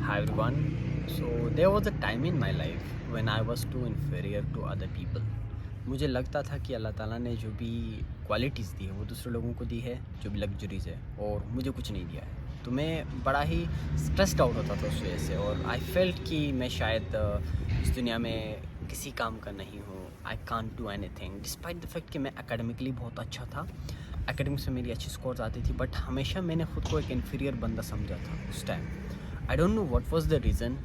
Hi everyone. So there was a time in my life when I was too inferior to other people. मुझे लगता था कि अल्लाह ताला ने जो भी क्वालिटीज़ दी है वो दूसरे लोगों को दी है, जो भी लग्जरीज़ है, और मुझे कुछ नहीं दिया है। तो मैं बड़ा ही स्ट्रेस्ड आउट होता था उस वजह से, और आई फेल्ट कि मैं शायद इस दुनिया में किसी काम का नहीं हूँ। I can't do anything despite the fact कि मैं एकेडमिकली बहुत अच्छा था, एकेडमिक्स में मेरी अच्छी स्कोर्स आती थी, बट हमेशा मैंने खुद को एक इन्फीरियर बंदा समझा था उस time. I don't know what was the reason,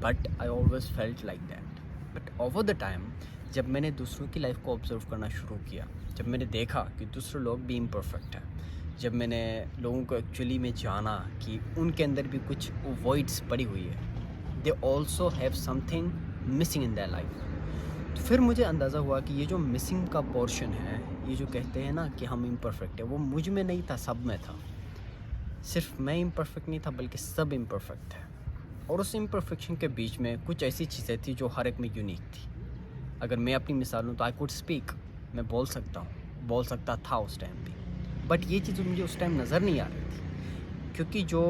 but I always felt like that. But over the time, जब मैंने दूसरों की लाइफ को ऑब्जर्व करना शुरू किया, जब मैंने देखा कि दूसरे लोग भी इम्परफेक्ट हैं, जब मैंने लोगों को एक्चुअली में जाना कि उनके अंदर भी कुछ वॉइड्स पड़ी हुई है, they also have something missing in their life. तो फिर मुझे अंदाज़ा हुआ कि ये जो मिसिंग का पोर्शन है, ये जो कहते हैं ना कि हम इम्परफेक्ट है, वो मुझ में नहीं था, सब में था। सिर्फ मैं इम्परफेक्ट नहीं था, बल्कि सब इम्परफेक्ट थे। और उस इम्परफेक्शन के बीच में कुछ ऐसी चीज़ें थी जो हर एक में यूनिक थी। अगर मैं अपनी मिसाल लूँ तो आई कुड स्पीक, मैं बोल सकता हूँ, बोल सकता था उस टाइम भी। बट ये चीज़ें मुझे उस टाइम नज़र नहीं आ रही थी, क्योंकि जो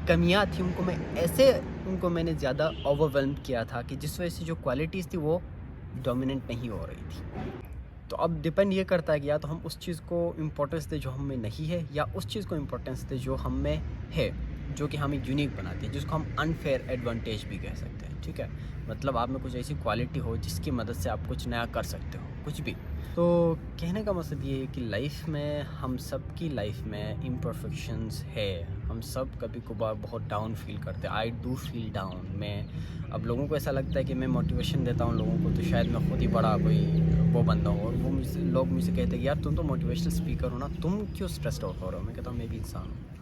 कमियाँ थी उनको मैंने ज़्यादा ओवरवेल्म किया था, कि जिस वजह से जो क्वालिटीज़ थी वो डोमिनेंट नहीं हो रही थी। तो अब डिपेंड ये करता है कि या तो हम उस चीज़ को इम्पोर्टेंस दें जो हम में नहीं है, या उस चीज़ को इम्पोर्टेंस दें जो हम में है, जो कि हमें यूनिक बनाती है, जिसको हम अनफेयर एडवांटेज भी कह सकते हैं। ठीक है, मतलब आप में कुछ ऐसी क्वालिटी हो जिसकी मदद से आप कुछ नया कर सकते हो, कुछ भी। तो कहने का मतलब ये है कि लाइफ में, हम सब की लाइफ में इम्परफेक्शंस है। हम सब कभी कभार बहुत डाउन फील करते हैं। I do feel down. मैं, अब लोगों को ऐसा लगता है कि मैं मोटिवेशन देता हूँ लोगों को, तो शायद मैं खुद ही बड़ा कोई वो बंदा हूँ, और लोग मुझसे कहते हैं कि यार तुम तो मोटिवेशनल स्पीकर हो ना, तुम क्यों स्ट्रेस्ड आउट हो रहे हो। मैं कहता हूँ मैं भी इंसान हूँ।